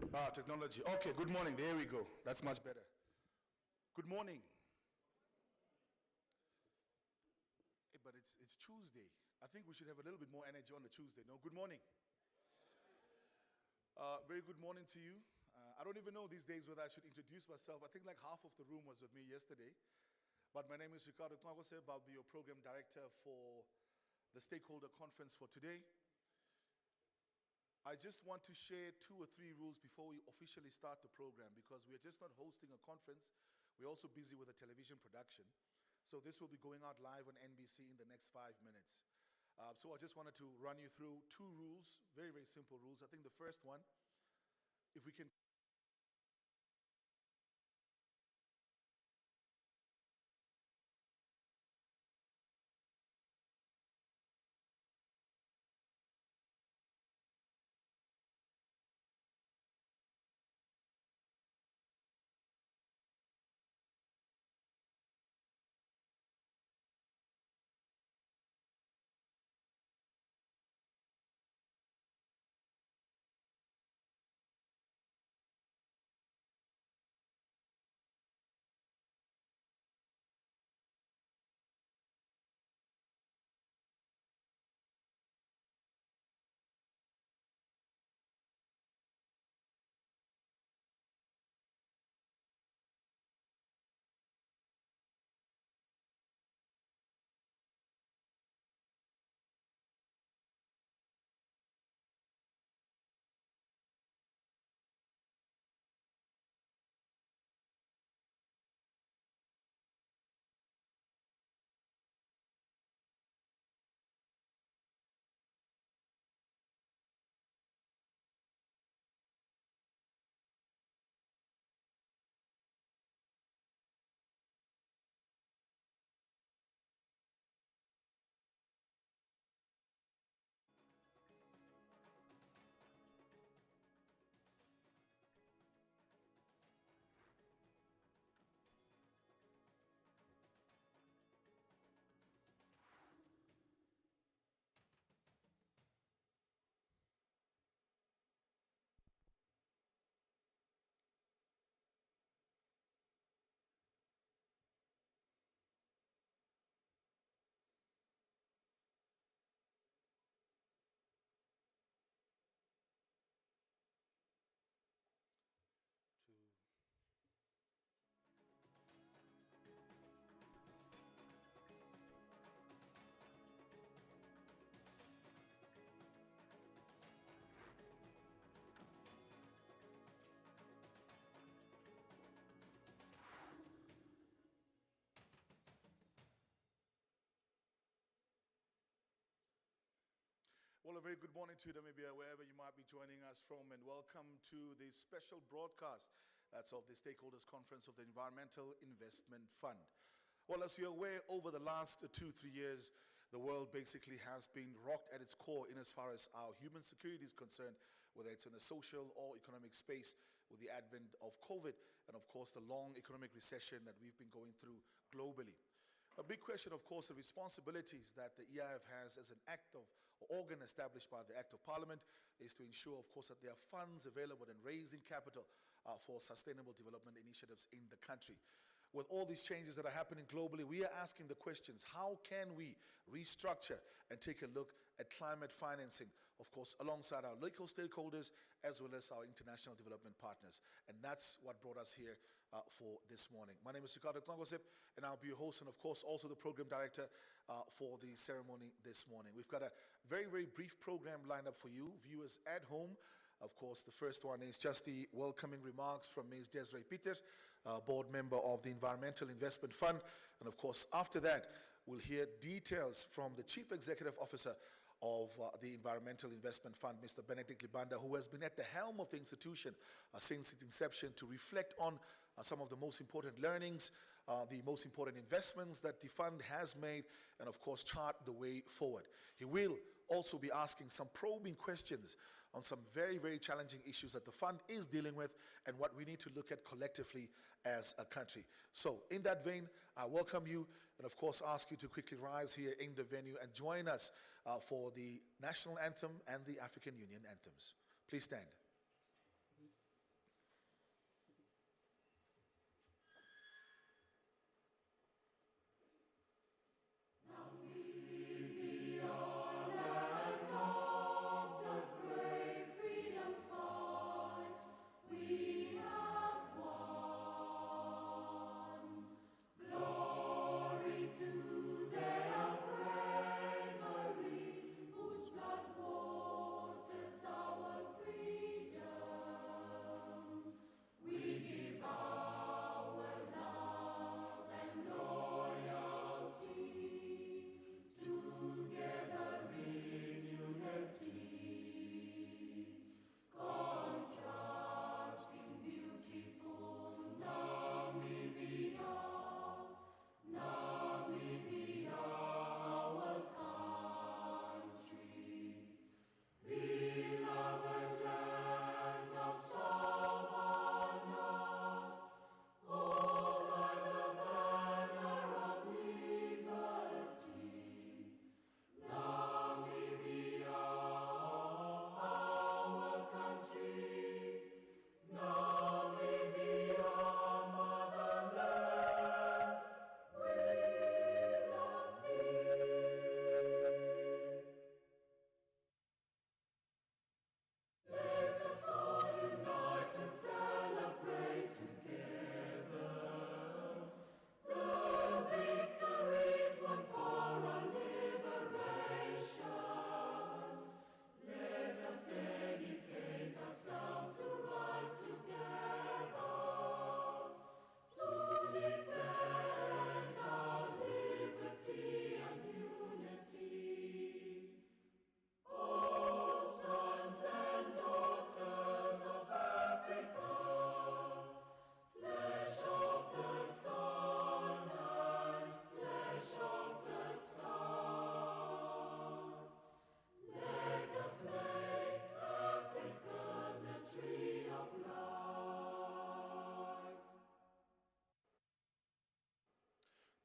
Technology. Okay, good morning. There we go. That's much better. Good morning. Hey, but it's Tuesday. I think we should have a little bit more energy on the Tuesday. No, good morning. Very good morning to you. I don't even know these days whether I should introduce myself. I think like half of the room was with me yesterday. But my name is Ricardo Tlangoseb. I'll be your program director for the stakeholder conference for today. I just want to share 2 or 3 rules before we officially start the program, because we are just not hosting a conference. We're also busy with a television production. So this will be going out live on NBC in the next 5 minutes. So I just wanted to run you through 2 rules, very, very simple rules. I think the first one, if we can to Well, a very good morning to you, Namibia, wherever you might be joining us from, and welcome to this special broadcast that's of the Stakeholders Conference of the Environmental Investment Fund. Well, as you're aware, over the last 2-3 years, the world basically has been rocked at its core in as far as our human security is concerned, whether it's in the social or economic space, with the advent of COVID, and of course the long economic recession that we've been going through globally. A big question, of course, the responsibilities that the EIF has as an act of, or organ established by the Act of Parliament, is to ensure, of course, that there are funds available and raising capital for sustainable development initiatives in the country. With all these changes that are happening globally, we are asking the questions: how can we restructure and take a look at climate financing, of course, alongside our local stakeholders as well as our international development partners? And that's what brought us here for this morning. My name is Ricardo Tlangoseb, and I'll be your host and, of course, also the program director for the ceremony this morning. We've got a very, very brief program lined up for you, viewers at home. Of course, the first one is just the welcoming remarks from Ms. Desiree Peter, board member of the Environmental Investment Fund. And of course, after that, we'll hear details from the Chief Executive Officer of the Environmental Investment Fund, Mr. Benedict Libanda, who has been at the helm of the institution since its inception to reflect on some of the most important learnings, the most important investments that the fund has made, and of course chart the way forward. He will also be asking some probing questions on some very, very challenging issues that the fund is dealing with and what we need to look at collectively as a country. So in that vein, I welcome you and of course ask you to quickly rise here in the venue and join us for the National Anthem and the African Union Anthems. Please stand.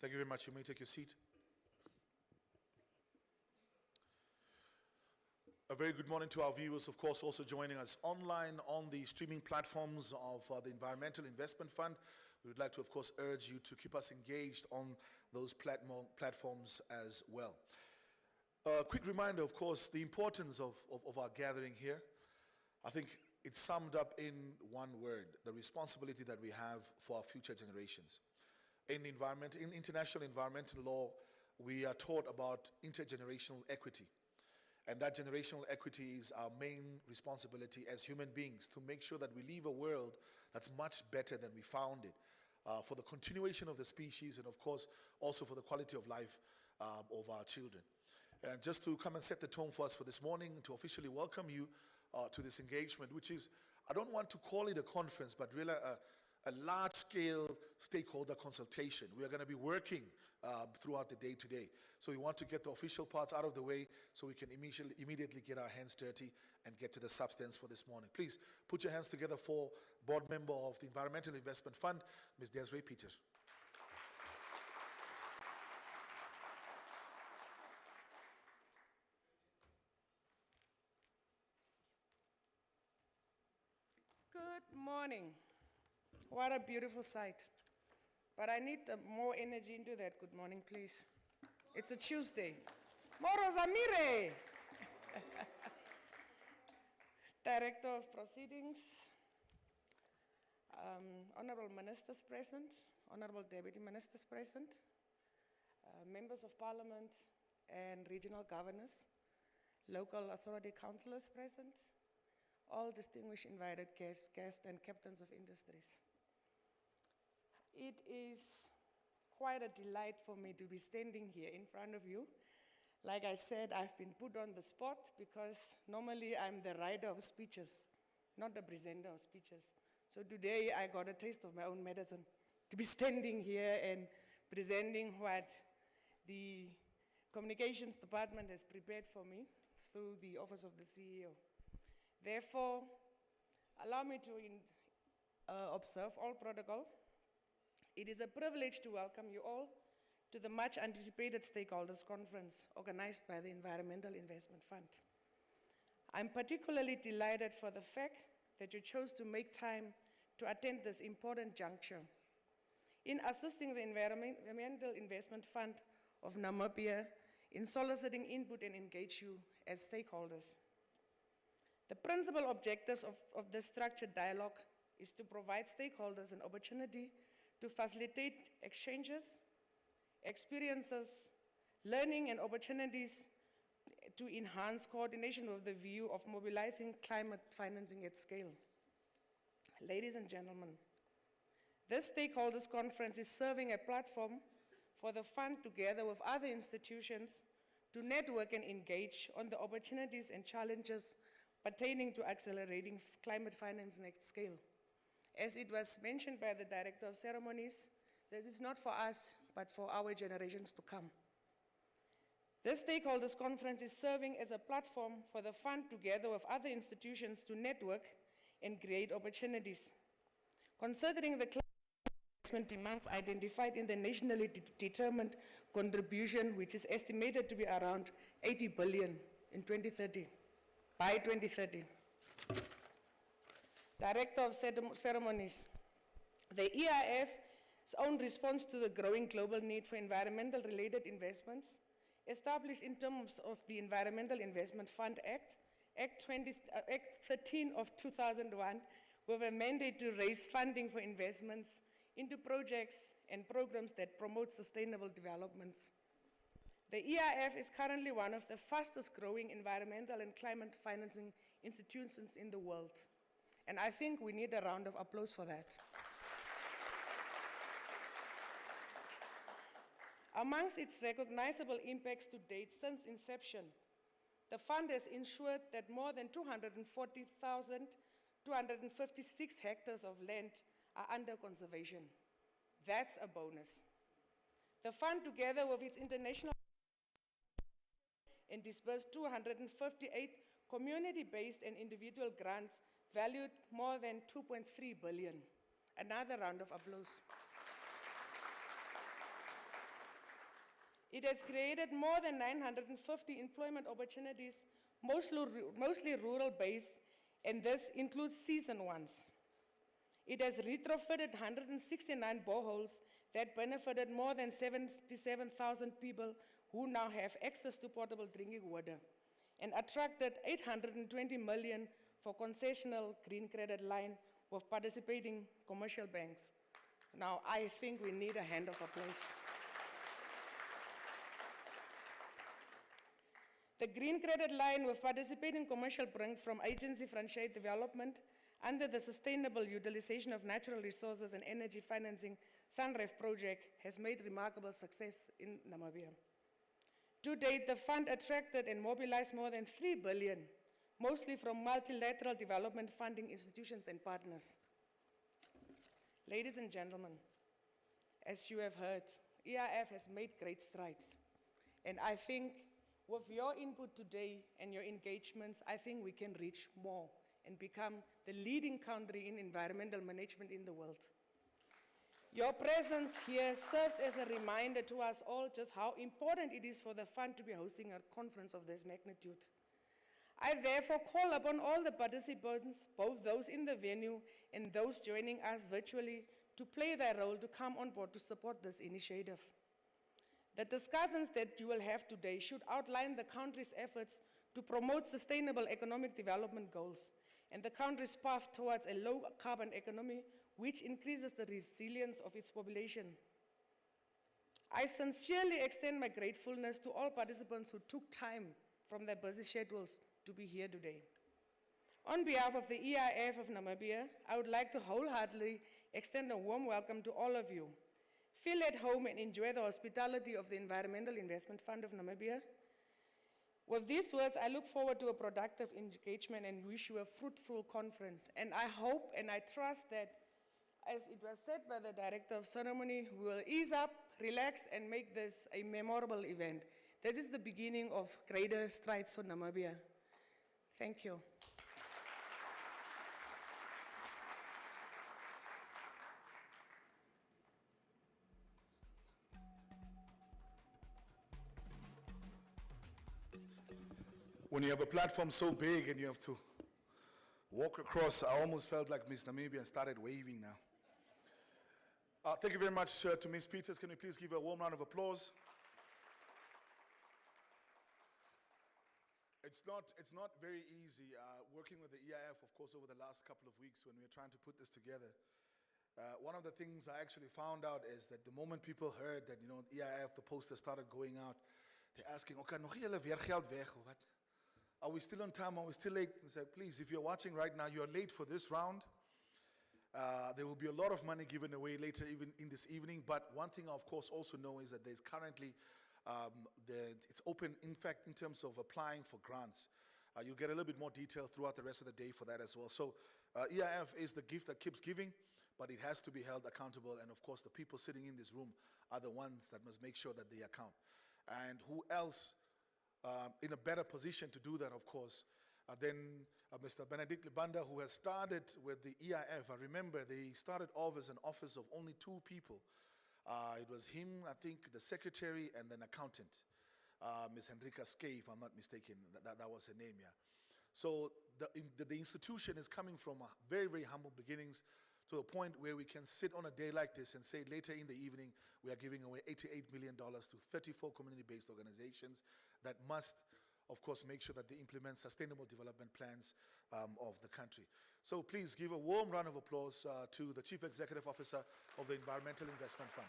Thank you very much. You may take your seat. A very good morning to our viewers, of course, also joining us online on the streaming platforms of the Environmental Investment Fund. We would like to, of course, urge you to keep us engaged on those platforms as well. A quick reminder, of course, the importance of our gathering here. I think it's summed up in one word: the responsibility that we have for our future generations. In international environmental law, we are taught about intergenerational equity. And that generational equity is our main responsibility as human beings, to make sure that we leave a world that's much better than we found it, for the continuation of the species and, of course, also for the quality of life of our children. And just to come and set the tone for us for this morning, to officially welcome you to this engagement, which is, I don't want to call it a conference, but really a large-scale stakeholder consultation. We are going to be working throughout the day today. So we want to get the official parts out of the way so we can immediately get our hands dirty and get to the substance for this morning. Please put your hands together for board member of the Environmental Investment Fund, Ms. Desiree Peters. Good morning. What a beautiful sight. But I need more energy into that. Good morning, please. It's a Tuesday. Moro Zamire! Director of Proceedings, Honorable Ministers present, Honorable Deputy Ministers present, Members of Parliament and Regional Governors, Local Authority Councillors present, all distinguished invited guests and captains of industries. It is quite a delight for me to be standing here in front of you. Like I said, I've been put on the spot because normally I'm the writer of speeches, not the presenter of speeches. So today I got a taste of my own medicine to be standing here and presenting what the Communications Department has prepared for me through the Office of the CEO. Therefore, allow me to observe all protocol. It is a privilege to welcome you all to the much anticipated stakeholders conference organized by the Environmental Investment Fund. I'm particularly delighted for the fact that you chose to make time to attend this important juncture in assisting the Environmental Investment Fund of Namibia in soliciting input and engage you as stakeholders. The principal objectives of this structured dialogue is to provide stakeholders an opportunity to facilitate exchanges, experiences, learning and opportunities to enhance coordination with the view of mobilizing climate financing at scale. Ladies and gentlemen, this stakeholders conference is serving a platform for the fund together with other institutions to network and engage on the opportunities and challenges pertaining to accelerating climate financing at scale. As it was mentioned by the Director of Ceremonies, this is not for us, but for our generations to come. This stakeholders conference is serving as a platform for the fund together with other institutions to network and create opportunities. Considering the climate investment demand identified in the nationally determined contribution, which is estimated to be around 80 billion in 2030, by 2030. Director of Ceremonies, the EIF's own response to the growing global need for environmental related investments, established in terms of the Environmental Investment Fund Act, Act 13 of 2001, with a mandate to raise funding for investments into projects and programs that promote sustainable developments. The EIF is currently one of the fastest growing environmental and climate financing institutions in the world. And I think we need a round of applause for that. Amongst its recognizable impacts to date since inception, the fund has ensured that more than 240,256 hectares of land are under conservation. That's a bonus. The fund, together with its international and disbursed 258 community-based and individual grants valued more than 2.3 billion. Another round of applause. It has created more than 950 employment opportunities, mostly rural-based, and this includes season ones. It has retrofitted 169 boreholes that benefited more than 77,000 people who now have access to potable drinking water, and attracted 820 million for concessional green credit line with participating commercial banks. Now, I think we need a hand of applause. The green credit line with participating commercial banks from Agency Franchise Development under the Sustainable Utilization of Natural Resources and Energy Financing SUNREF project has made remarkable success in Namibia. To date, the fund attracted and mobilized more than 3 billion, mostly from multilateral development funding institutions and partners. Ladies and gentlemen, as you have heard, EIF has made great strides. And I think with your input today and your engagements, I think we can reach more and become the leading country in environmental management in the world. Your presence here serves as a reminder to us all just how important it is for the fund to be hosting a conference of this magnitude. I therefore call upon all the participants, both those in the venue and those joining us virtually, to play their role to come on board to support this initiative. The discussions that you will have today should outline the country's efforts to promote sustainable economic development goals and the country's path towards a low-carbon economy which increases the resilience of its population. I sincerely extend my gratefulness to all participants who took time from their busy schedules to be here today. On behalf of the EIF of Namibia, I would like to wholeheartedly extend a warm welcome to all of you. Feel at home and enjoy the hospitality of the Environmental Investment Fund of Namibia. With these words, I look forward to a productive engagement and wish you a fruitful conference. And I hope and I trust that, as it was said by the Director of Ceremony, we will ease up, relax, and make this a memorable event. This is the beginning of greater strides for Namibia. Thank you. When you have a platform so big and you have to walk across, I almost felt like Miss Namibia and started waving now. Thank you very much to Ms. Peters. Can we please give her a warm round of applause? It's not very easy working with the EIF, of course, over the last couple of weeks when we were trying to put this together. One of the things I actually found out is that the moment people heard that, EIF, the poster started going out, they're asking, okay, nog julle weer geld weg or what? Are we still on time? Are we still late? And said, please, if you're watching right now, you're late for this round. There will be a lot of money given away later, even in this evening. But one thing I, of course, also know is that there's currently, it's open, in fact, in terms of applying for grants. You'll get a little bit more detail throughout the rest of the day for that as well. So EIF is the gift that keeps giving, but it has to be held accountable. And, of course, the people sitting in this room are the ones that must make sure that they account. And who else in a better position to do that, of course, than Mr. Benedict Libanda, who has started with the EIF. I remember they started off as an office of only 2 people. It was him, I think, the secretary, and then accountant, Ms. Henrika Skay, if I'm not mistaken. That was her name, yeah. So the institution is coming from very, very humble beginnings to a point where we can sit on a day like this and say later in the evening we are giving away $88 million to 34 community-based organizations that must, of course, make sure that they implement sustainable development plans of the country. So please give a warm round of applause to the Chief Executive Officer of the Environmental Investment Fund.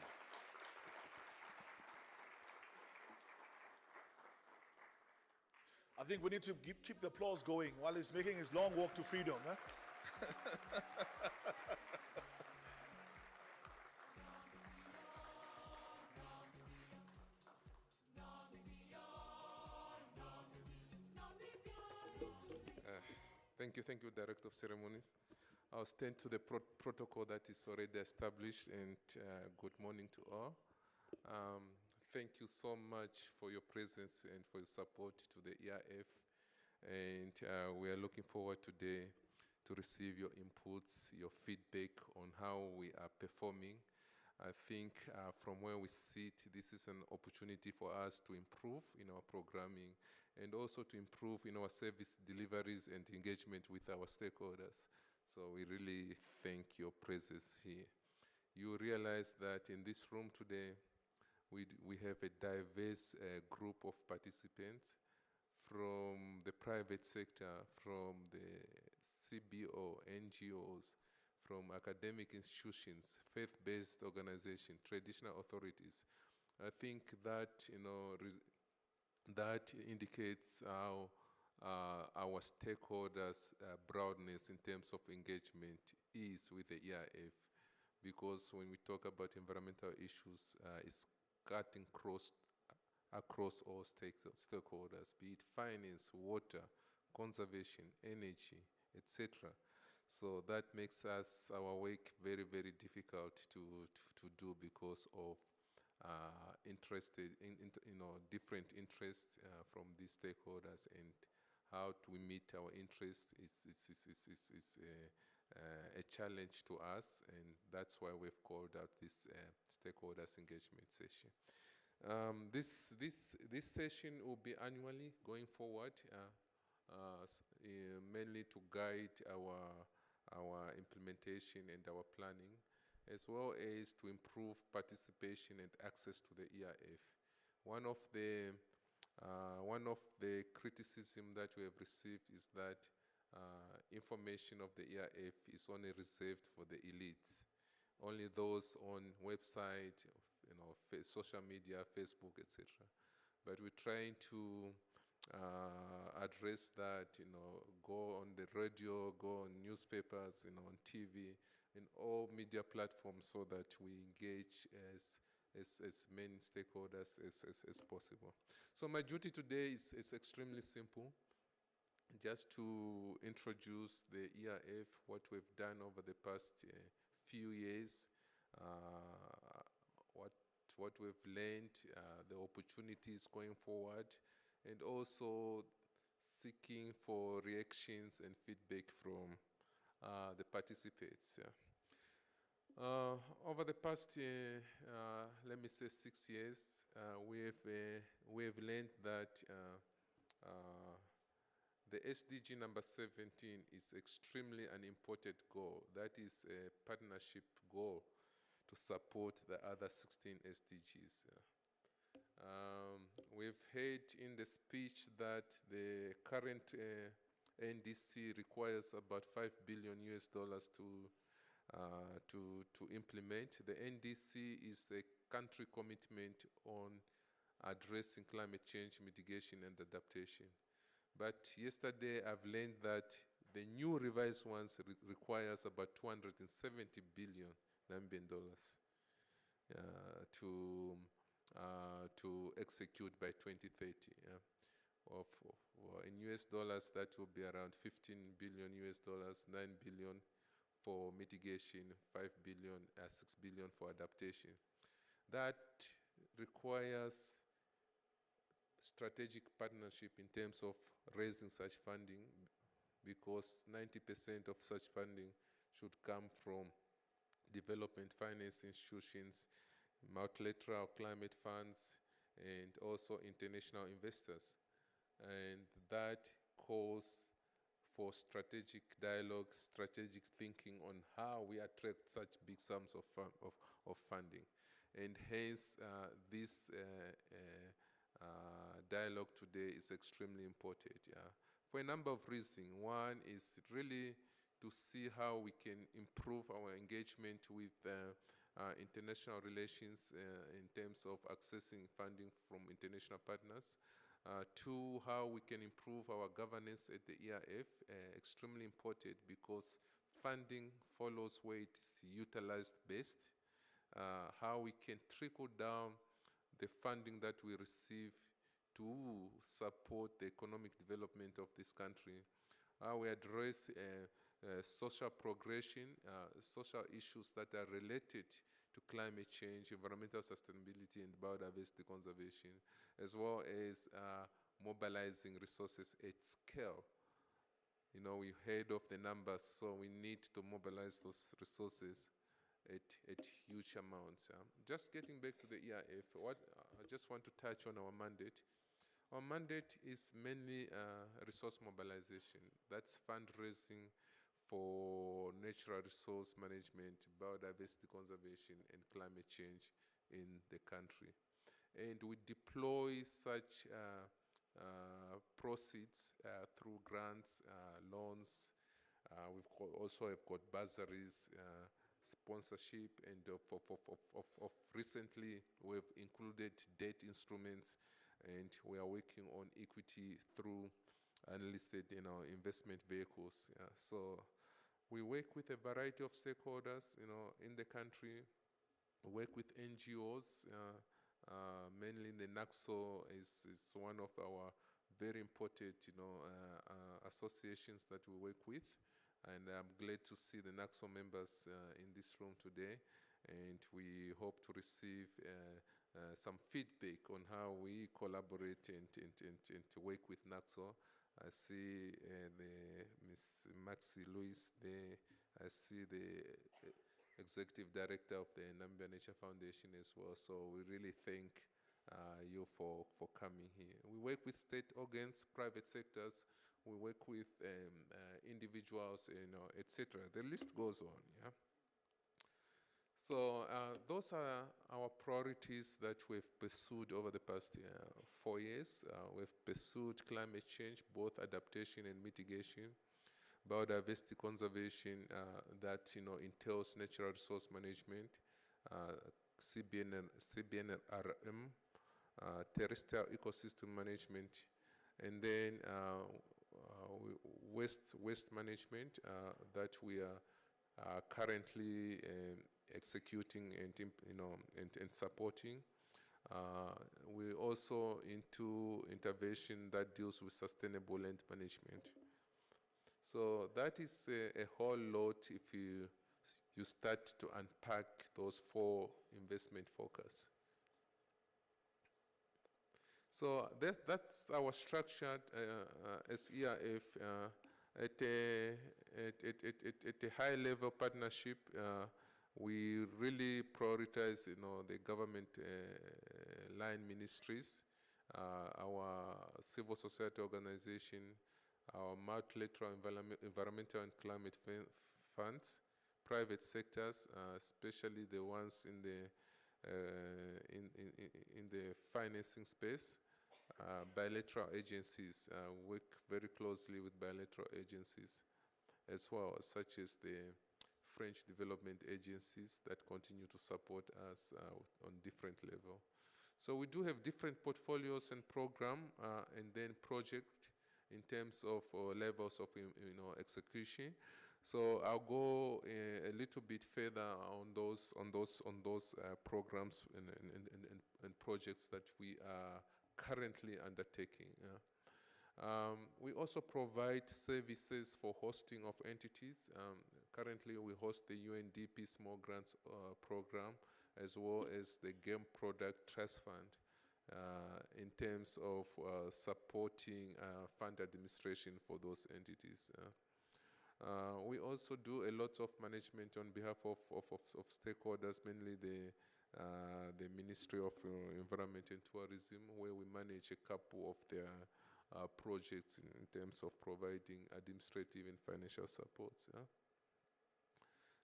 I think we need to keep the applause going while he's making his long walk to freedom. Huh? Thank you, Director of Ceremonies. I'll stand to the protocol that is already established, and good morning to all. Thank you so much for your presence and for your support to the EIF, and we are looking forward today to receive your inputs, your feedback on how we are performing. I think from where we sit, this is an opportunity for us to improve in our programming and also to improve in our service deliveries and engagement with our stakeholders. So we really thank your presence here. You realize that in this room today, we have a diverse group of participants from the private sector, from the CBO, NGOs, from academic institutions, faith-based organizations, traditional authorities. I think that, that indicates how our stakeholders' broadness in terms of engagement is with the EIF, because when we talk about environmental issues, it's cutting across all stakeholders, be it finance, water, conservation, energy, etc. So that makes our work very, very difficult to do because of different interests from these stakeholders, and how do we meet our interests is a challenge to us, and that's why we've called out this stakeholders engagement session. This session will be annually going forward, mainly to guide our implementation and our planning, as well as to improve participation and access to the EIF. One of the criticism that we have received is that information of the EIF is only reserved for the elites, only those on website, social media, Facebook, etc. But we're trying to address that, go on the radio, go on newspapers, on TV, in all media platforms, so that we engage as many stakeholders as possible. So my duty today is extremely simple, just to introduce the EIF, what we've done over the past few years, what we've learned, the opportunities going forward, and also seeking for reactions and feedback from the participants. Over the past, let me say 6 years, we have learned that the SDG number 17 is extremely an important goal. That is a partnership goal to support the other 16 SDGs. We've heard in the speech that the current NDC requires about $5 billion to implement. The NDC is a country commitment on addressing climate change mitigation and adaptation. But yesterday I've learned that the new revised ones requires about 270 billion Nambian dollars to execute by 2030. In US dollars, that will be around 15 billion US dollars, 9 billion for mitigation, 5 billion, 6 billion for adaptation. That requires strategic partnership in terms of raising such funding, because 90% of such funding should come from development finance institutions, multilateral climate funds, and also international investors. And that calls for strategic dialogue, strategic thinking on how we attract such big sums of funding. And hence, this dialogue today is extremely important, for a number of reasons. One is really to see how we can improve our engagement with international relations in terms of accessing funding from international partners. Two, how we can improve our governance at the EIF, extremely important because funding follows where it is utilized best. How we can trickle down the funding that we receive to support the economic development of this country. How we address social progression, social issues that are related to climate change, environmental sustainability, and biodiversity conservation, as well as mobilizing resources at scale. We heard of the numbers, so we need to mobilize those resources at huge amounts. Just getting back to the EIF, what I just want to touch on our mandate. Our mandate is mainly resource mobilization. That's fundraising for natural resource management, biodiversity conservation, and climate change in the country. And we deploy such proceeds through grants, loans. Also have got bursaries, sponsorship, and of recently we've included debt instruments, and we are working on equity through unlisted investment vehicles. So we work with a variety of stakeholders in the country. We work with NGOs, mainly the NACSO is one of our very important associations that we work with, and I'm glad to see the NACSO members in this room today, and we hope to receive some feedback on how we collaborate and to work with NACSO. I see Ms. Maxi Lewis there. I see the Executive Director of the Namibia Nature Foundation as well. So we really thank you for coming here. We work with state organs, private sectors. We work with individuals, etc. The list goes on. Yeah. So those are our priorities that we've pursued over the past 4 years. We've pursued climate change, both adaptation and mitigation, biodiversity conservation, that entails natural resource management, CBNRM, terrestrial ecosystem management, and then waste management that we are currently executing and supporting. We're also into intervention that deals with sustainable land management. So that is a whole lot if you start to unpack those 4 investment focus. So that's our structure as EIF at a high level partnership. We really prioritize the government line ministries, our civil society organization, our multilateral environmental and climate funds, private sectors, especially the ones in the financing space, bilateral agencies. Work very closely with bilateral agencies as well, such as the French development agencies that continue to support us on different levels. So we do have different portfolios and program and then project in terms of levels of execution. So I'll go a little bit further on those programs and projects that we are currently undertaking. We also provide services for hosting of entities. Currently, we host the UNDP Small Grants Program, as well as the Game Product Trust Fund, in terms of supporting fund administration for those entities. We also do a lot of management on behalf of stakeholders, mainly the Ministry of Environment and Tourism, where we manage a couple of their projects in terms of providing administrative and financial support.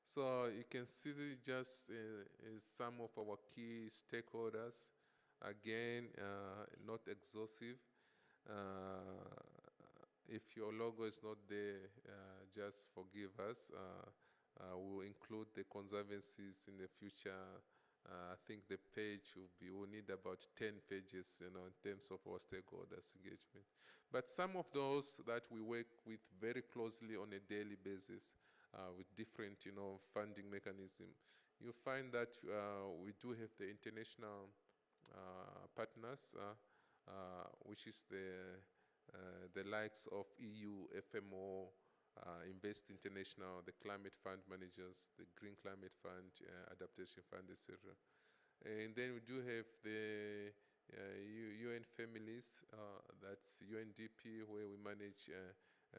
So you can see just some of our key stakeholders. Again, not exhaustive. If your logo is not there, just forgive us. We'll include the conservancies in the future. I think the page we'll need about 10 pages, in terms of our stakeholders engagement. But some of those that we work with very closely on a daily basis, with different, funding mechanism. You find that we do have the international partners, which is the likes of EU, FMO, Invest International, the Climate Fund Managers, the Green Climate Fund, Adaptation Fund, etc. And then we do have the UN families, that's UNDP, where we manage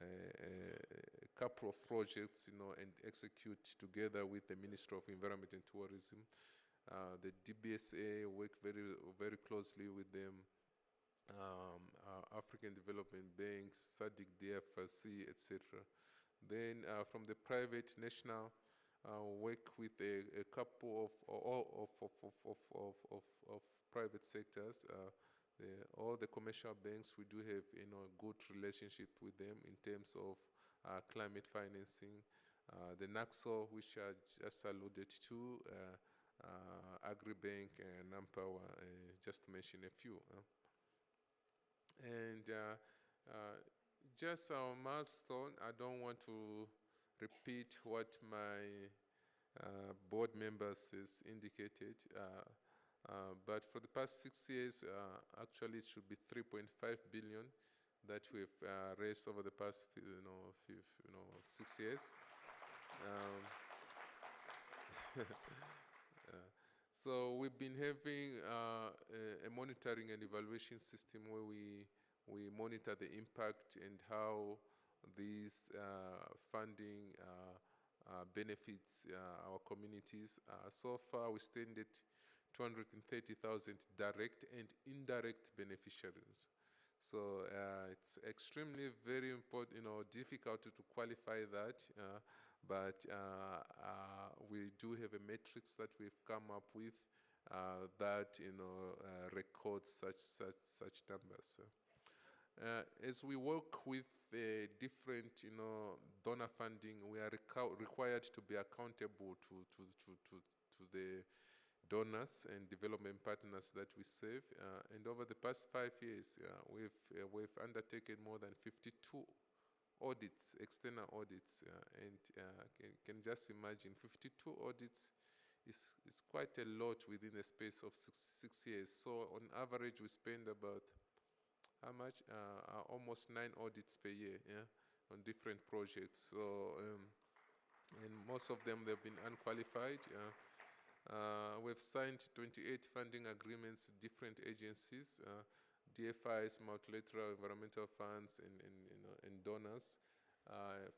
a couple of projects, and execute together with the Ministry of Environment and Tourism. The DBSA work very closely with them, African Development Bank, SADC, DFC, etc. Then from the private national, work with a couple of private sectors. All the commercial banks, we do have good relationship with them in terms of climate financing. The NAXO, which I just alluded to, Agribank and Nampower, just to mention a few. And just our milestone, I don't want to repeat what my board members has indicated, but for the past 6 years, actually it should be 3.5 billion that we've raised over the past 6 years. So we've been having a monitoring and evaluation system where we monitor the impact and how these funding benefits our communities. So far, we stand at 230,000 direct and indirect beneficiaries. So it's extremely very important, difficult to qualify that, but we do have a matrix that we've come up with that records such numbers. As we work with different donor funding, we are required to be accountable to the donors and development partners that we serve. And over the past 5 years, we've undertaken more than 52 audits, external audits, and can just imagine 52 audits is quite a lot within a space of six years. So on average, we spend about how much? Almost 9 audits per year, on different projects. So, and most of them, they've been unqualified. We've signed 28 funding agreements with different agencies, DFIs, multilateral environmental funds, and donors,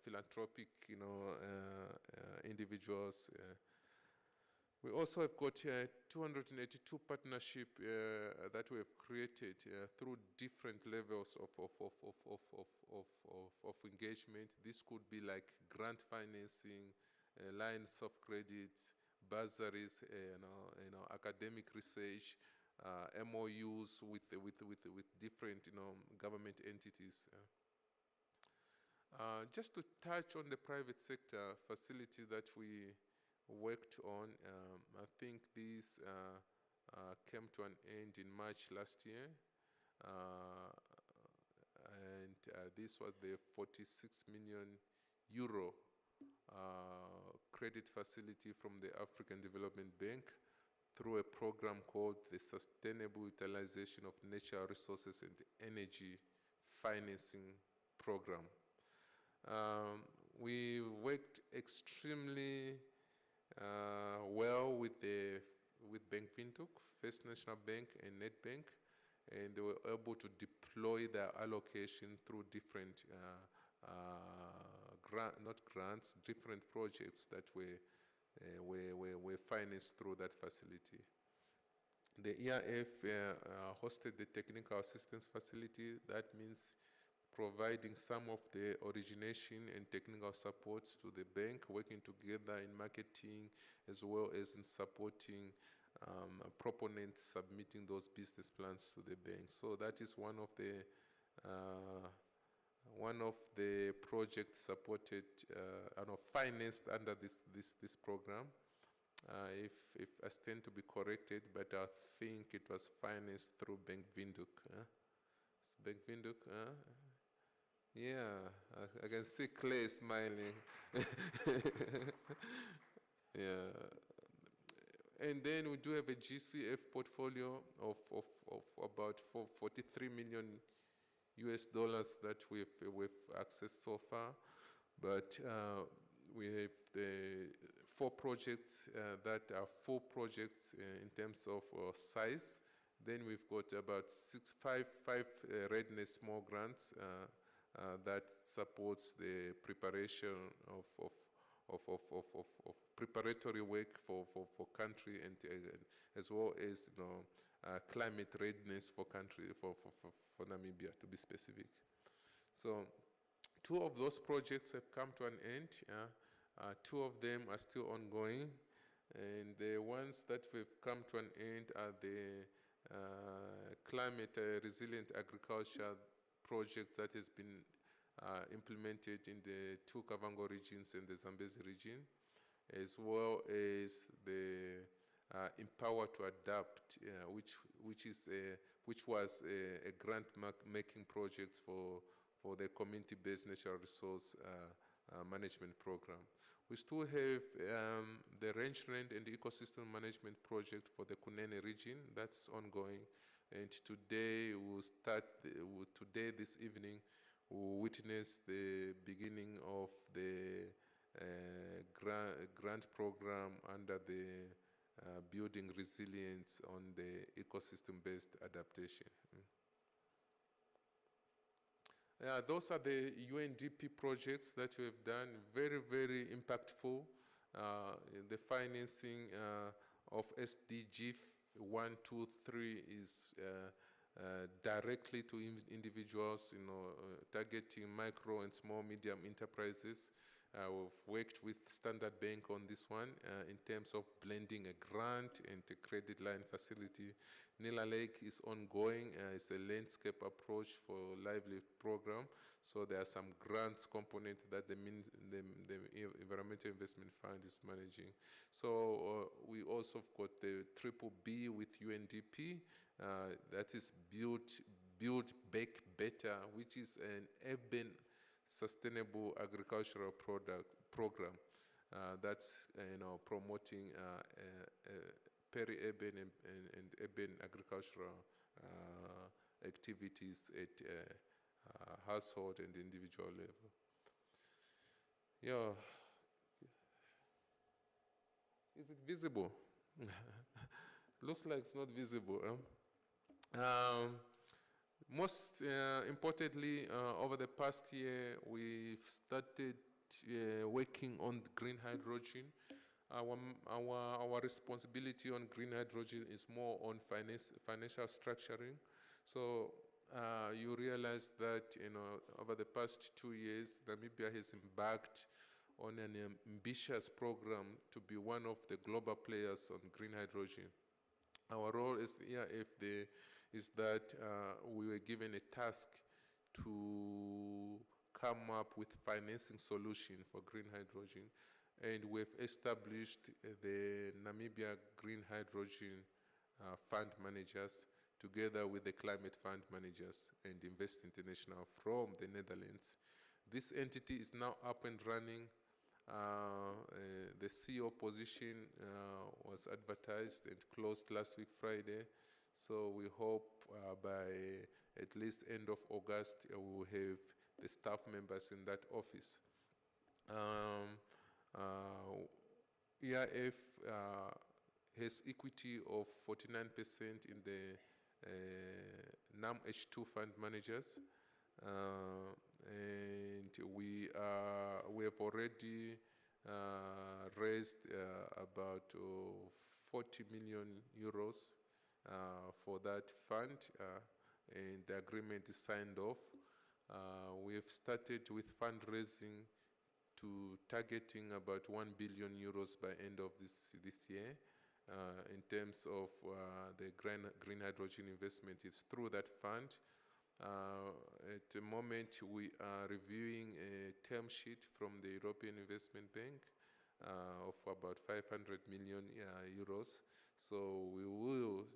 philanthropic, individuals. We also have got 282 partnership that we have created through different levels of engagement. This could be like grant financing, lines of credit, bursaries, academic research, MOUs with different government entities. Just to touch on the private sector facility that we worked on, I think this came to an end in March last year, and this was the 46 million euro credit facility from the African Development Bank through a program called the Sustainable Utilization of Natural Resources and Energy Financing Program. We worked extremely well with Bank WINDHOEK, First National Bank, and Nedbank, and they were able to deploy their allocation through different different projects that were financed through that facility. The ERF hosted the technical assistance facility. That means providing some of the origination and technical supports to the bank, working together in marketing as well as in supporting proponents submitting those business plans to the bank. So that is one of the projects supported and financed under this program. If I stand to be corrected, but I think it was financed through Bank WINDHOEK. Bank WINDHOEK. Yeah, I can see Clay smiling. Yeah. And then we do have a GCF portfolio of about 43 million US dollars that we've accessed so far. But we have the 4 projects that are 4 projects in terms of size. Then we've got about five readiness small grants that supports the preparation of preparatory work for country and as well as climate readiness for country for Namibia, to be specific. So 2 of those projects have come to an end. 2 of them are still ongoing, and the ones that have come to an end are the climate resilient agriculture project that has been implemented in the 2 Kavango regions and the Zambezi region, as well as the Empower to Adapt, which was a grant-making project for the community-based natural resource management program. We still have the rangeland and ecosystem management project for the Kunene region. That's ongoing. And today, this evening, we'll witness the beginning of the grant program under the building resilience on the ecosystem-based adaptation. Those are the UNDP projects that we have done, very, very impactful. The financing of SDG 1, 2, 3 is directly to individuals, targeting micro and small medium enterprises. We've worked with Standard Bank on this one in terms of blending a grant and a credit line facility. Nila Lake is ongoing. It's a landscape approach for livelihood program. So there are some grants component that the Environmental Investment Fund is managing. So we also have got the Triple B with UNDP. That is Build Back Better, which is an urban sustainable agricultural program that's promoting peri-urban and urban agricultural activities at household and individual level. Yeah. Is it visible? Looks like it's not visible. Most importantly, over the past year, we've started working on green hydrogen. Our responsibility on green hydrogen is more on financial structuring. So you realize that over the past 2 years, Namibia has embarked on an ambitious program to be one of the global players on green hydrogen. Our role as the ERFD is that we were given a task to come up with financing solution for green hydrogen, and we've established the Namibia Green Hydrogen Fund Managers together with the Climate Fund Managers and Invest International from the Netherlands. This entity is now up and running. The CEO position was advertised and closed last week Friday. So we hope by at least end of August we will have the staff members in that office. EIF has equity of 49% in the NAM H2 fund managers, and we have already raised about 40 million euros for that fund, and the agreement is signed off. We have started with fundraising to targeting about 1 billion euros by end of this year. In terms of the green hydrogen investment, it's through that fund. At the moment, we are reviewing a term sheet from the European Investment Bank of about 500 million euros. So we will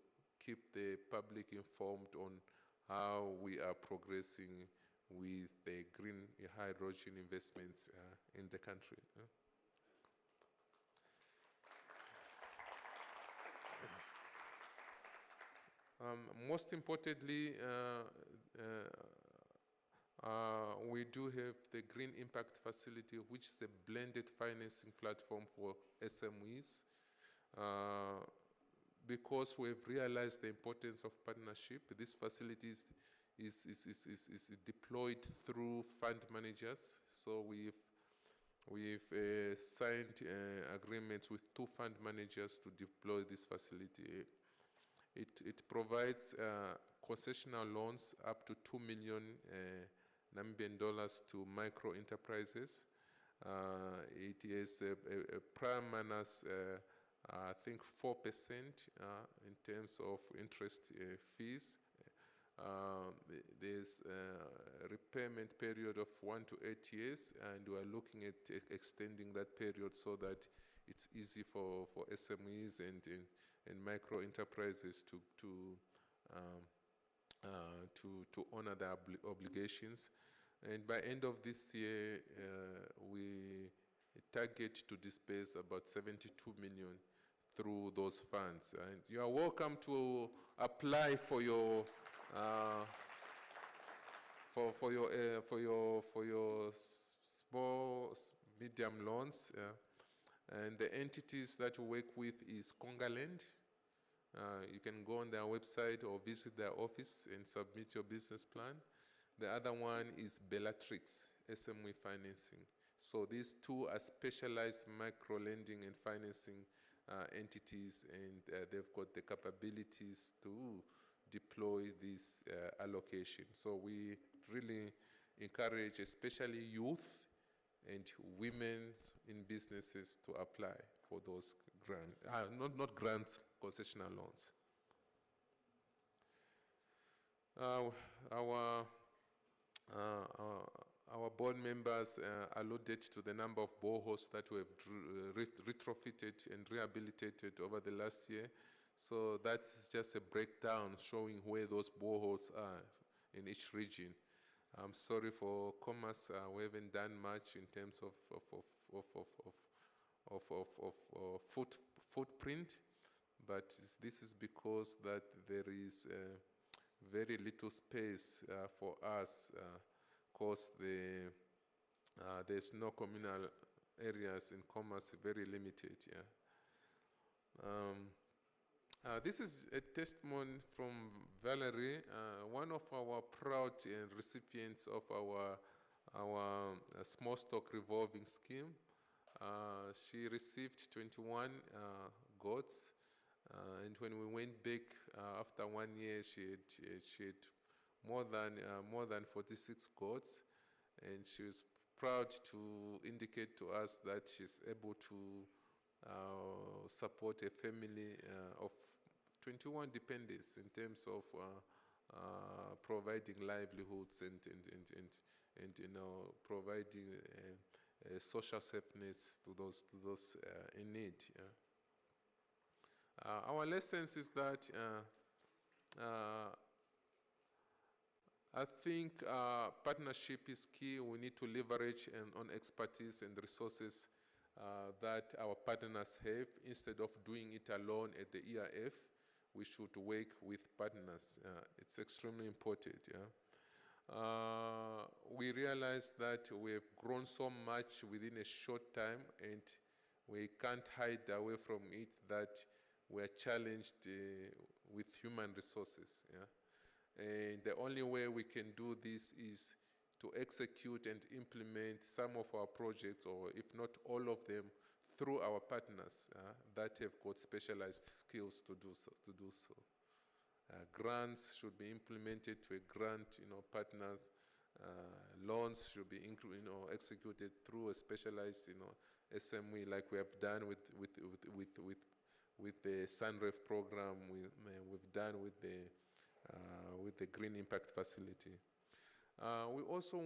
keep the public informed on how we are progressing with the green hydrogen investments in the country. Most importantly, we do have the Green Impact Facility, which is a blended financing platform for SMEs. Because we've realized the importance of partnership, this facility is deployed through fund managers. So we've signed agreements with 2 fund managers to deploy this facility. It provides concessional loans up to 2 million Namibian dollars to micro enterprises. It is a prime minus, I think 4% in terms of interest fees. There's a repayment period of 1 to 8 years, and we are looking at extending that period so that it's easy for SMEs and micro enterprises to honor their obligations. And by end of this year, we target to disperse about 72 million through those funds. And you are welcome to apply for your small, medium loans. And the entities that we work with is Congaland. You can go on their website or visit their office and submit your business plan. The other one is Bellatrix, SME Financing. So these 2 are specialized micro-lending and financing entities, and they've got the capabilities to deploy this allocation. So we really encourage especially youth and women in businesses to apply for those grants, not grants, concessional loans. Our board members alluded to the number of boreholes that we have retrofitted and rehabilitated over the last year. So that's just a breakdown showing where those boreholes are in each region. I'm sorry for Commerce, we haven't done much in terms of footprint, but this is because that there is very little space for us, because there's no communal areas in Commerce, very limited. This is a testimony from Valerie, one of our proud recipients of our small stock revolving scheme. She received 21 goats, and when we went back after 1 year, she had more than 46 goats, and she was proud to indicate to us that she's able to support a family of 21 dependents in terms of providing livelihoods and providing social safeness to those in need. Our lessons is that I think partnership is key. We need to leverage on expertise and resources that our partners have. Instead of doing it alone at the ERF, we should work with partners. It's extremely important. We realize that we have grown so much within a short time, and we can't hide away from it that we are challenged with human resources. And the only way we can do this is to execute and implement some of our projects, or if not all of them, through our partners that have got specialized skills to do so. Grants should be implemented to a grant, partners. Loans should be executed through a specialized, SME, like we have done with the SunRef program. We've done with the Green Impact Facility. We also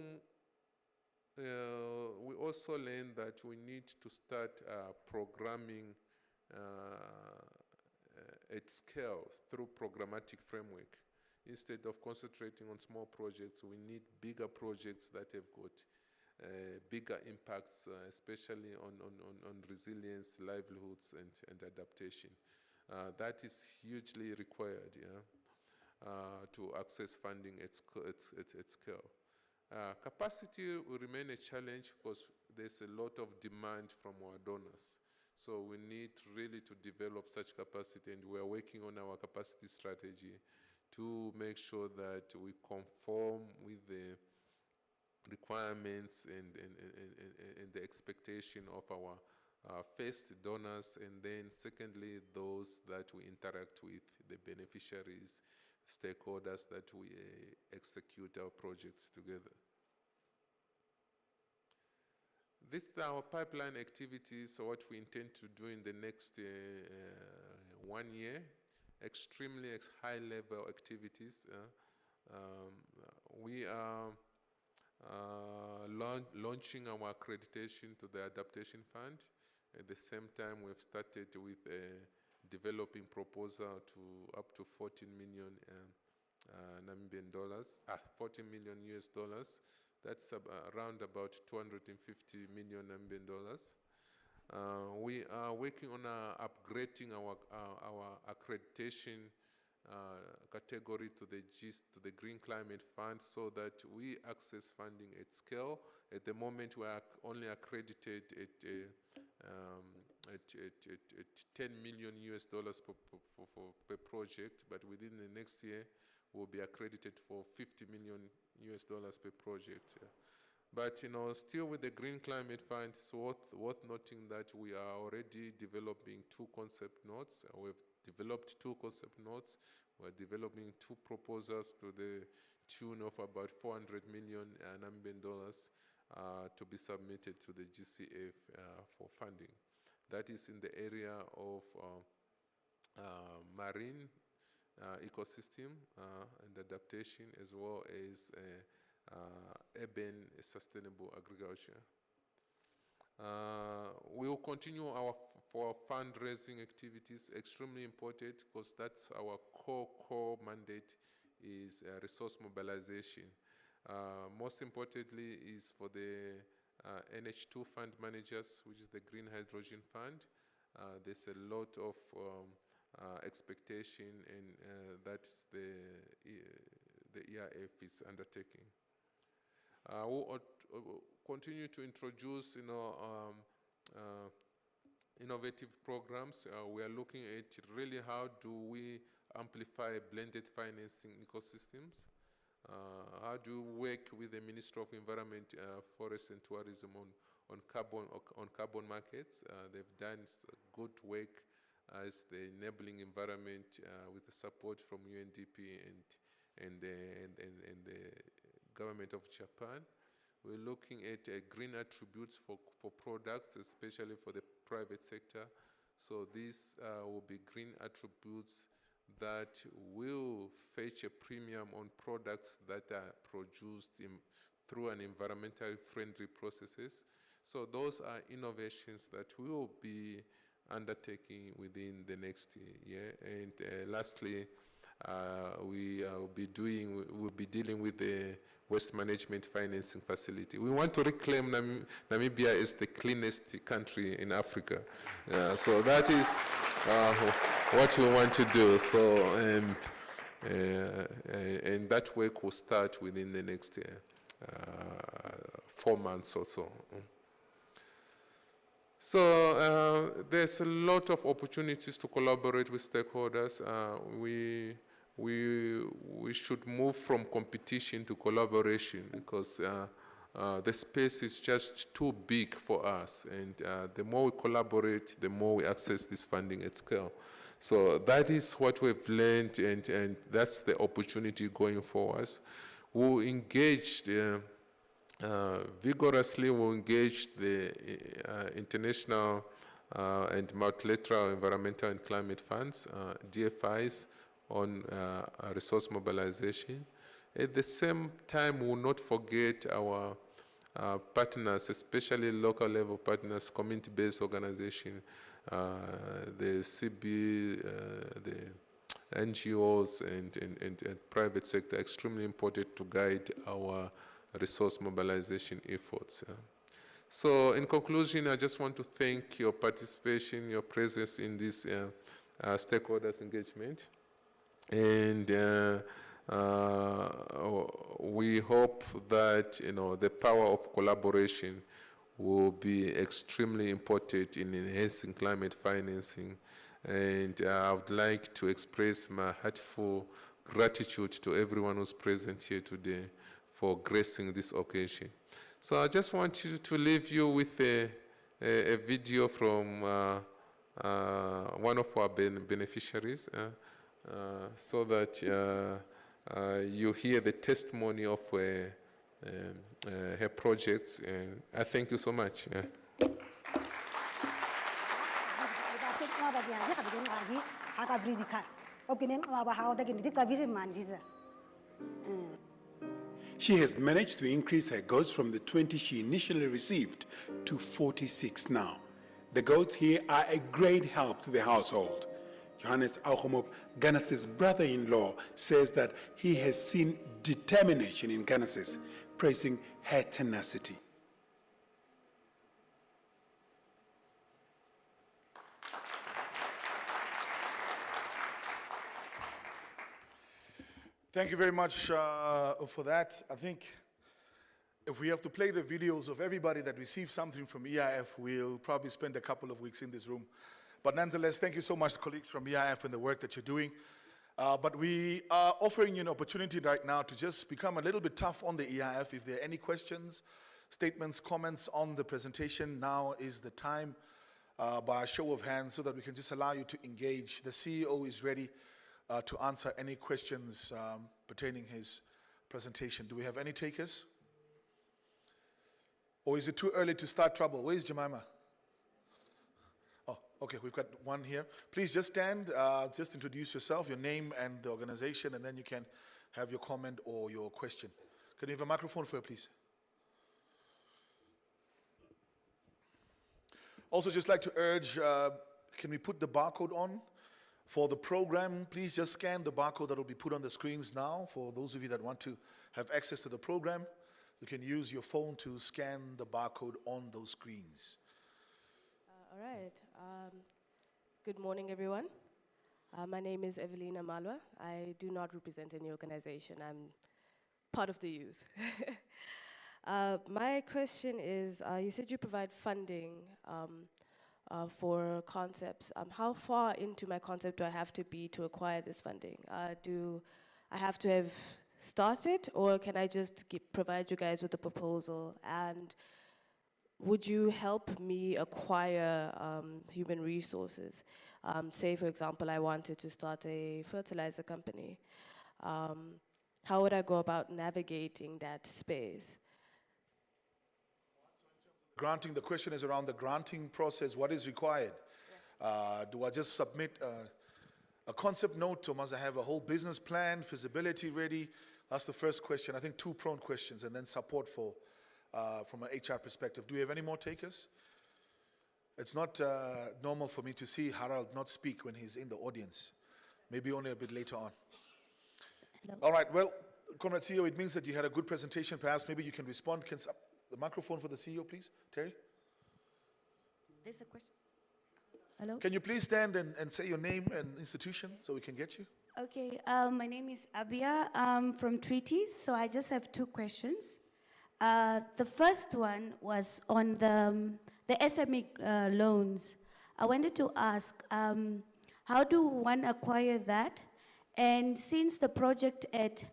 learned that we need to start programming at scale through programmatic framework. Instead of concentrating on small projects, we need bigger projects that have got bigger impacts, especially on resilience, livelihoods, and adaptation. That is hugely required to access funding at scale. Capacity will remain a challenge because there's a lot of demand from our donors. So we need really to develop such capacity, and we're working on our capacity strategy to make sure that we conform with the requirements and the expectation of our first donors, and then secondly, those that we interact with, the beneficiaries, stakeholders that we execute our projects together. This is our pipeline activities, so what we intend to do in the next 1 year. Extremely high-level activities. We are launching our accreditation to the Adaptation Fund. At the same time, we've started with a developing proposal to up to 14 million Namibian dollars, 14 million US dollars. That's around about 250 million Namibian dollars. We are working on upgrading our accreditation category to the Green Climate Fund, so that we access funding at scale. At the moment, we are only accredited at 10 million US dollars per project, but within the next year, we'll be accredited for 50 million US dollars per project. But still with the Green Climate Fund, it's worth noting that we are already developing 2 concept notes. We've developed 2 concept notes. We're developing 2 proposals to the tune of about 400 million Namibian dollars to be submitted to the GCF for funding. That is in the area of marine ecosystem and adaptation, as well as urban sustainable agriculture. We will continue for fundraising activities, extremely important, because that's our core mandate, is resource mobilization. Most importantly is for the NH2 fund managers, which is the Green Hydrogen Fund. There's a lot of expectation, and that's the ERF is undertaking. We'll continue to introduce, innovative programs. We are looking at really how do we amplify blended financing ecosystems. How do we work with the Ministry of Environment, Forest and Tourism on carbon markets? They've done good work as the enabling environment with the support from UNDP and the government of Japan. We're looking at green attributes for products, especially for the private sector. So these will be green attributes that will fetch a premium on products that are produced through an environmentally friendly processes. So those are innovations that we will be undertaking within the next year. And lastly, we'll be dealing with the waste management financing facility. We want to reclaim Namibia as the cleanest country in Africa. So that is what we want to do. So, and that work will start within the next 4 months or so. So there's a lot of opportunities to collaborate with stakeholders. We should move from competition to collaboration, because the space is just too big for us, and the more we collaborate, the more we access this funding at scale. So that is what we've learned, and that's the opportunity going forward. We'll engage vigorously, we'll engage the international and multilateral environmental and climate funds, DFIs, on resource mobilization. At the same time, we will not forget our partners, especially local level partners, community-based organization, the CB, the NGOs and private sector, extremely important to guide our resource mobilization efforts. So in conclusion, I just want to thank your participation, your presence in this stakeholders engagement. And we hope that the power of collaboration will be extremely important in enhancing climate financing. And I would like to express my heartful gratitude to everyone who's present here today for gracing this occasion. So I just want you to leave you with a video from one of our beneficiaries so that you hear the testimony of her projects. And I thank you so much. She has managed to increase her goats from the 20 she initially received to 46 now. The goats here are a great help to the household. Johannes Auchomop, Ganas's brother-in-law, says that he has seen determination in Ganas, praising her tenacity. Thank you very much for that. I think if we have to play the videos of everybody that received something from EIF, we'll probably spend a couple of weeks in this room. But nonetheless, thank you so much, colleagues from EIF, and the work that you're doing. But we are offering you an opportunity right now to just become a little bit tough on the EIF. If there are any questions, statements, comments on the presentation, now is the time by a show of hands so that we can just allow you to engage. The CEO is ready to answer any questions pertaining his presentation. Do we have any takers? Or is it too early to start trouble? Where's Jemima? Oh, okay, we've got one here. Please just stand, just introduce yourself, your name and the organization, and then you can have your comment or your question. Can you have a microphone for her, please? Also, just like to urge, can we put the barcode on? For the program, please just scan the barcode that will be put on the screens now. For those of you that want to have access to the program, you can use your phone to scan the barcode on those screens. All right. Good morning, everyone. My name is Evelina Malwa. I do not represent any organization. I'm part of the youth. My question is, you said you provide funding for concepts. How far into my concept do I have to be to acquire this funding? Do I have to have started, or can I just provide you guys with a proposal? And would you help me acquire human resources? Say, for example, I wanted to start a fertilizer company. How would I go about navigating that space? Granting, the question is around the granting process. What is required? Yeah. Do I just submit a concept note, or must I have a whole business plan, feasibility ready? That's the first question. I think two prone questions, and then support for from an HR perspective. Do we have any more takers? It's not normal for me to see Harald not speak when he's in the audience. Maybe only a bit later on. Hello. All right, well, Comrade CEO, it means that you had a good presentation. Perhaps maybe you can respond. Can the microphone for the CEO, please? Terry? There's a question. Hello? Can you please stand and say your name and institution so we can get you? Okay, my name is Abia. I'm from Treaties, so I just have two questions. The first one was on the SME loans. I wanted to ask, how do one acquire that? And since the project at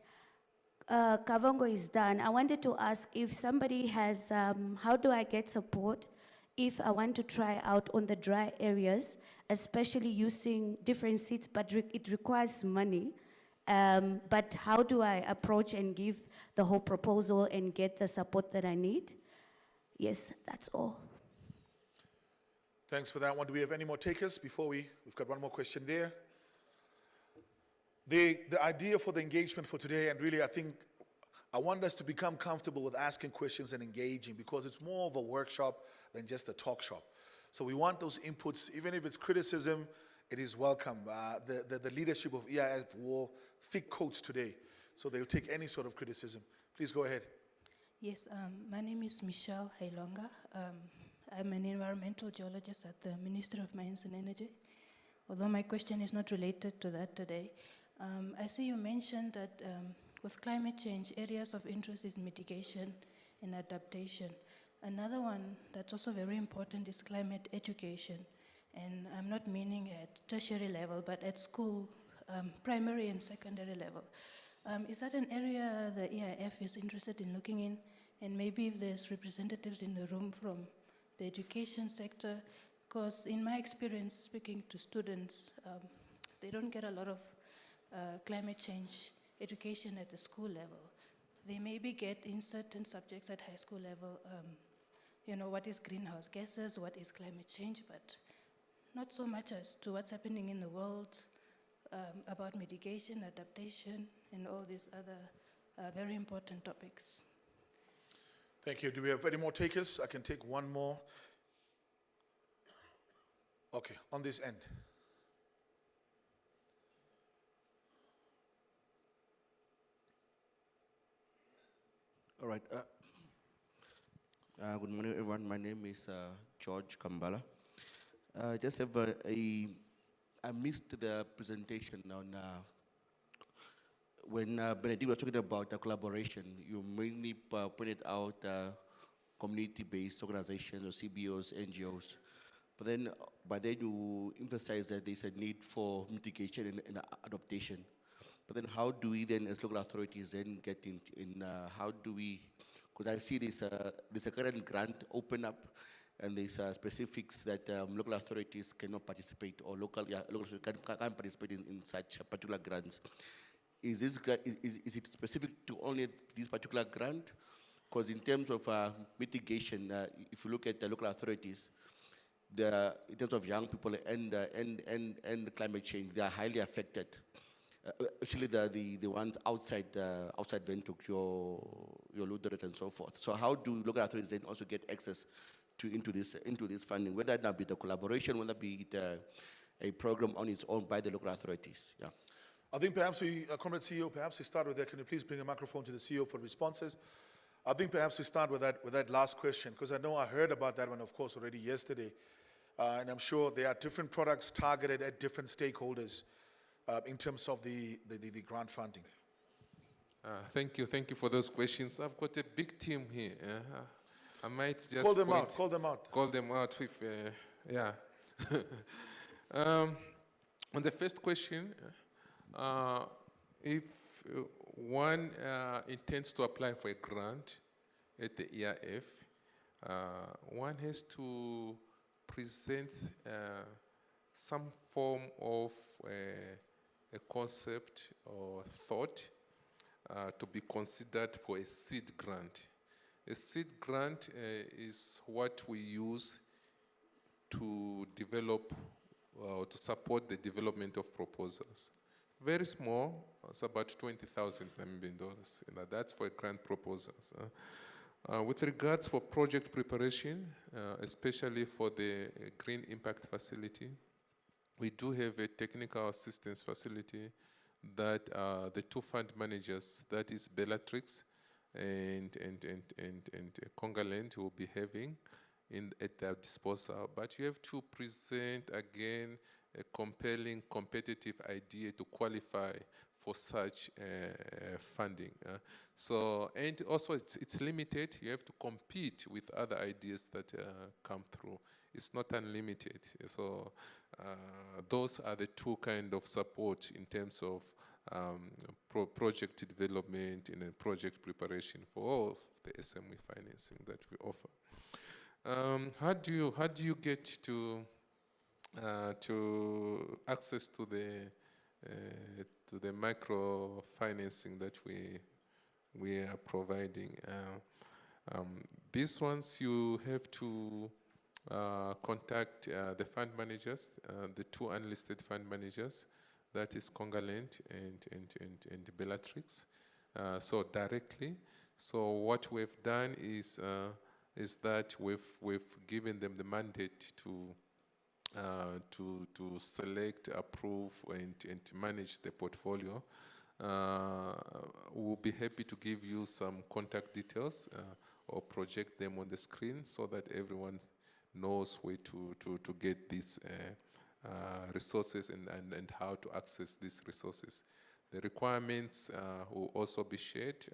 Kavongo is done, I wanted to ask if somebody has, how do I get support if I want to try out on the dry areas, especially using different seeds, but it requires money. But how do I approach and give the whole proposal and get the support that I need? Yes, that's all. Thanks for that one. Do we have any more takers before we've got one more question there? The idea for the engagement for today, and really I want us to become comfortable with asking questions and engaging, because it's more of a workshop than just a talk shop. So we want those inputs, even if it's criticism, it is welcome. The leadership of EIF wore thick coats today, so they'll take any sort of criticism. Please go ahead. Yes, my name is Michelle Hailonga. I'm an environmental geologist at the Ministry of Mines and Energy. Although my question is not related to that today, I see you mentioned that with climate change, areas of interest is mitigation and adaptation. Another one that's also very important is climate education. And I'm not meaning at tertiary level, but at school primary and secondary level. Is that an area the EIF is interested in looking in? And maybe if there's representatives in the room from the education sector, because in my experience speaking to students, they don't get a lot of climate change education at the school level. They maybe get in certain subjects at high school level, you know, what is greenhouse gases, what is climate change, but not so much as to what's happening in the world, about mitigation, adaptation, and all these other very important topics. Thank you. Do we have any more takers? I can take one more. Okay, on this end. All right. Good morning, everyone. My name is George Kambala. I just have I missed the presentation on when Benedict was talking about collaboration. You mainly pointed out community-based organizations or CBOs, NGOs. But then you emphasize that there's a need for mitigation and adaptation. But then how do we then, as local authorities, then get in how do we, because I see there's a current grant open up, and there's specifics that local authorities cannot participate, or local authorities can't participate in such particular grants. Is it specific to only this particular grant? Because in terms of mitigation, if you look at the local authorities, in terms of young people and climate change, they are highly affected. Actually, the ones outside Windhoek, your Luderit and so forth. So how do local authorities then also get access into this funding? Whether that be the collaboration, whether be it a program on its own by the local authorities. Yeah. I think perhaps Comrade CEO, perhaps we start with that. Can you please bring a microphone to the CEO for responses? I think perhaps we start with that last question, because I know I heard about that one, of course, already yesterday. And I'm sure there are different products targeted at different stakeholders in terms of the grant funding. Thank you for those questions. I've got a big team here. I might just call them out. Call them out if, yeah. On the first question, if one intends to apply for a grant at the EIF, one has to present some form of a concept or thought to be considered for a seed grant. A seed grant is what we use to develop or to support the development of proposals. Very small, it's about 20,000 Namibian dollars. That's for grant proposals. With regards for project preparation, especially for the Green Impact Facility, we do have a technical assistance facility that the two fund managers, that is Bellatrix and Congaland, will be having at their disposal. But you have to present again a compelling competitive idea to qualify for such funding. And also it's limited. You have to compete with other ideas that come through. It's not unlimited. So those are the two kind of support in terms of project development and project preparation for all of the SME financing that we offer. How do you get to access to the microfinancing that we are providing? These ones you have to contact the fund managers, the two unlisted fund managers, that is Congaland and Bellatrix, so directly. So what we've done is that we've given them the mandate to select, approve, and manage the portfolio. We'll be happy to give you some contact details or project them on the screen so that everyone knows where to get these resources and how to access these resources. The requirements will also be shared.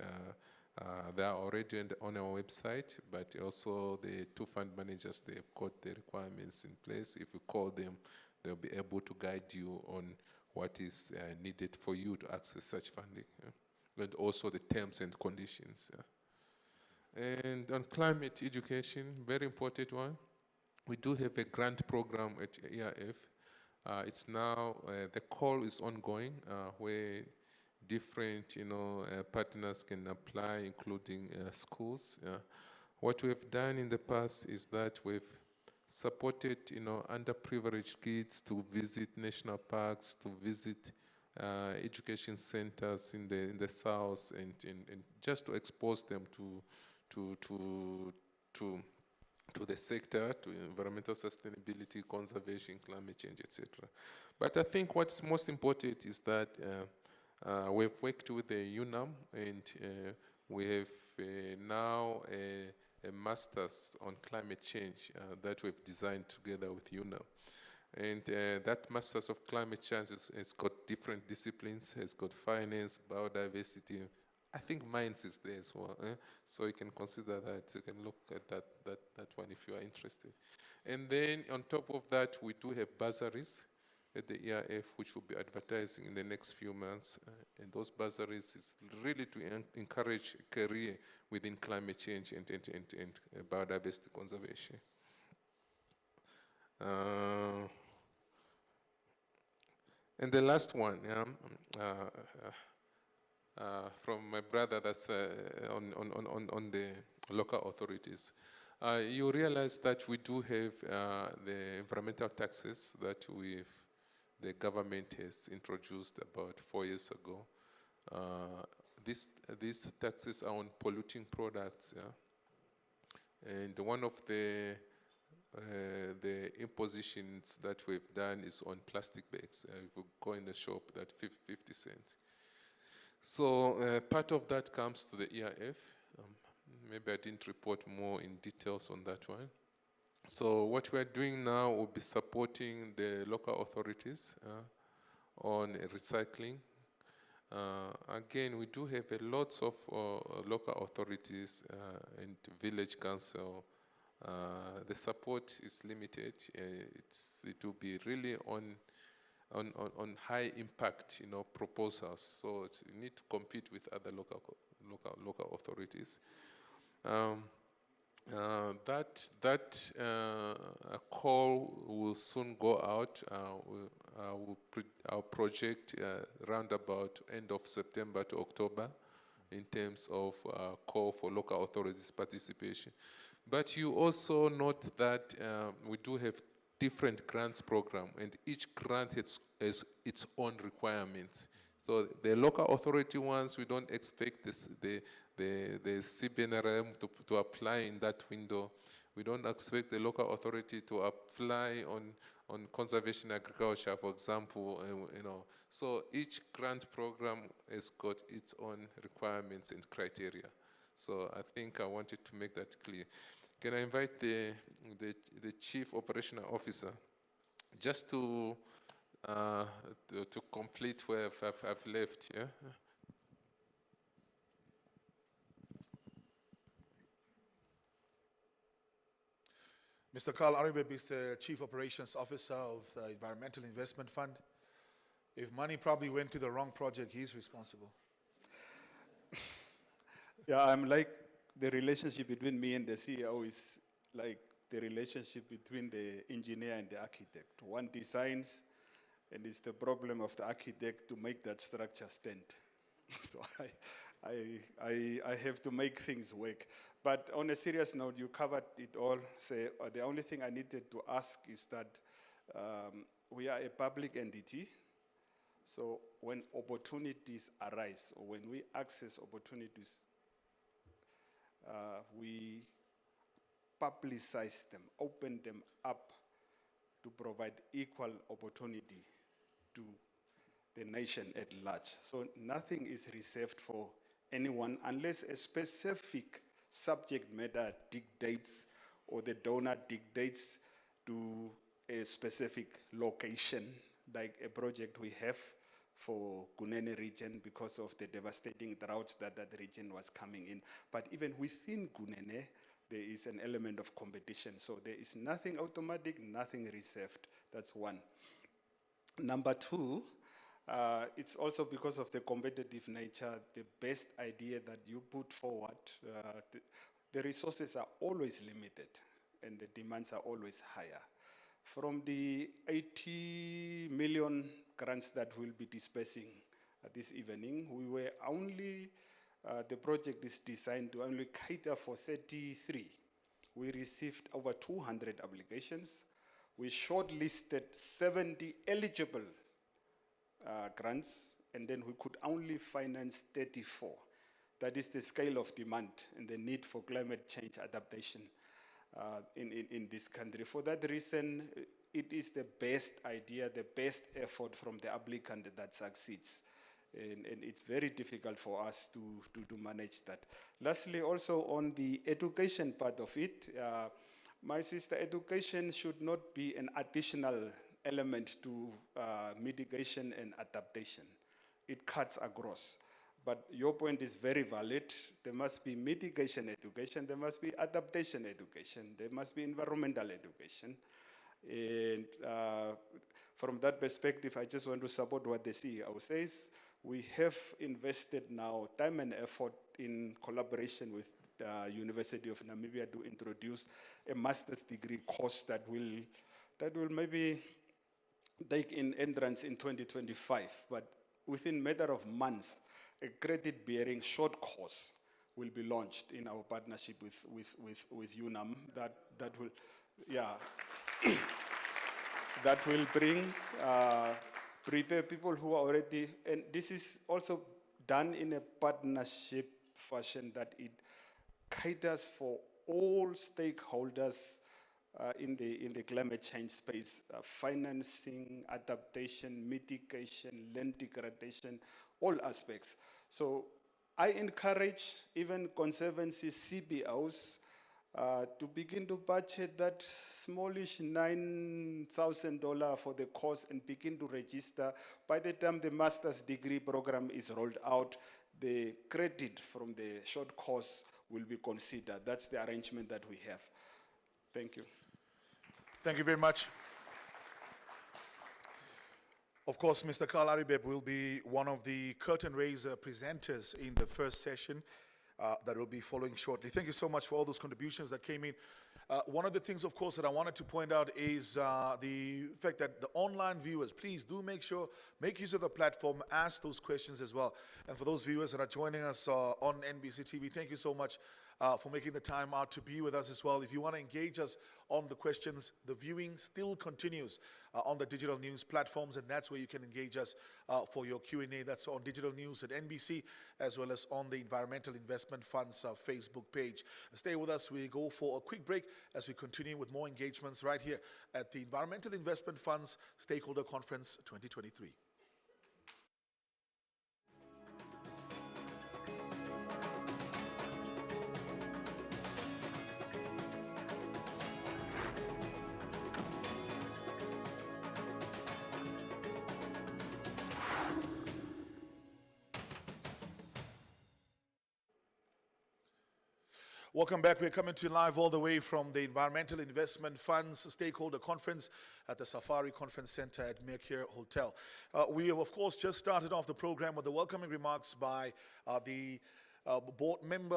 They are already on our website, but also the two fund managers, they've got the requirements in place. If you call them, they'll be able to guide you on what is needed for you to access such funding, and also the terms and conditions. And on climate education, very important one, we do have a grant program at ERF. It's now, the call is ongoing, where different, partners can apply, including schools. What we have done in the past is that we've supported, underprivileged kids to visit national parks, to visit education centers in the south, and just to expose them to the sector, to environmental sustainability, conservation, climate change, etc. But I think what's most important is that we've worked with the UNAM, and we have now a master's on climate change that we've designed together with UNAM. And that Masters of Climate Change has got different disciplines, has got finance, biodiversity. I think mines is there as well. So you can consider that, you can look at that one if you are interested. And then on top of that, we do have bursaries at the ERF, which will be advertising in the next few months. And those bursaries is really to encourage a career within climate change and biodiversity conservation. And the last one, from my brother, that's on the local authorities. You realize that we do have the environmental taxes that the government has introduced about 4 years ago. These taxes are on polluting products, and one of the impositions that we've done is on plastic bags. If you go in the shop, that 50 cents. So part of that comes to the ERF. Maybe I didn't report more in details on that one. So what we're doing now will be supporting the local authorities on recycling. Again, we do have lots of local authorities and village council. The support is limited. It will be really on high impact, proposals. So you need to compete with other local authorities. That call will soon go out. Our project round about end of September to October in terms of call for local authorities participation. But you also note that we do have different grants program, and each grant has its own requirements. So the local authority ones, we don't expect the CBNRM to apply in that window. We don't expect the local authority to apply on conservation agriculture, for example, So each grant program has got its own requirements and criteria. So I think I wanted to make that clear. Can I invite the Chief Operational Officer just to complete where I've left, yeah? Mr. Carl Aribeb is the Chief Operations Officer of the Environmental Investment Fund. If money probably went to the wrong project, he's responsible. Yeah, I'm like, the relationship between me and the CEO is like the relationship between the engineer and the architect. One designs, and it's the problem of the architect to make that structure stand. So I have to make things work. But on a serious note, you covered it all. Say, the only thing I needed to ask is that we are a public entity. So when opportunities arise, or when we access opportunities, we publicize them, open them up to provide equal opportunity to the nation at large. So nothing is reserved for anyone unless a specific subject matter dictates or the donor dictates to a specific location, like a project we have for Kunene region because of the devastating drought that region was coming in. But even within Kunene, there is an element of competition. So there is nothing automatic, nothing reserved. That's one. Number two, It's also because of the competitive nature, the best idea that you put forward, the resources are always limited and the demands are always higher. From the 80 million grants that we'll be dispersing this evening, we were only, the project is designed to only cater for 33. We received over 200 applications. We shortlisted 70 eligible grants, and then we could only finance 34. That is the scale of demand and the need for climate change adaptation in this country. For that reason, it is the best idea, the best effort from the applicant that succeeds. And it's very difficult for us to manage that. Lastly, also on the education part of it, my sister, education should not be an additional element to mitigation and adaptation. It cuts across. But your point is very valid. There must be mitigation education, there must be adaptation education, there must be environmental education. And from that perspective, I just want to support what the CEO says. We have invested now time and effort in collaboration with the University of Namibia to introduce a master's degree course that will maybe take in entrance in 2025. But within a matter of months, a credit-bearing short course will be launched in our partnership with UNAM. That will, yeah, that will bring prepare people who are already, and this is also done in a partnership fashion that it caters for all stakeholders in the climate change space, financing, adaptation, mitigation, land degradation, all aspects. So I encourage even conservancy CBOs to begin to budget that smallish $9,000 for the course and begin to register. By the time the master's degree program is rolled out, the credit from the short course will be considered. That's the arrangement that we have. Thank you. Thank you very much. Of course, Mr. Carl Aribeb will be one of the curtain raiser presenters in the first session that will be following shortly. Thank you so much for all those contributions that came in. One of the things, of course, that I wanted to point out is the fact that the online viewers, please do make use of the platform, ask those questions as well. And for those viewers that are joining us on NBC TV, thank you so much for making the time out to be with us as well. If you want to engage us on the questions, the viewing still continues on the digital news platforms, and that's where you can engage us for your Q&A. That's on digital news at NBC, as well as on the Environmental Investment Fund's Facebook page. Stay with us. We go for a quick break as we continue with more engagements right here at the Environmental Investment Fund's Stakeholder Conference 2023. Welcome back. We're coming to you live all the way from the Environmental Investment Fund's Stakeholder Conference at the Safari Conference Center at MERCURE Hotel. We have, of course, just started off the program with the welcoming remarks by the board member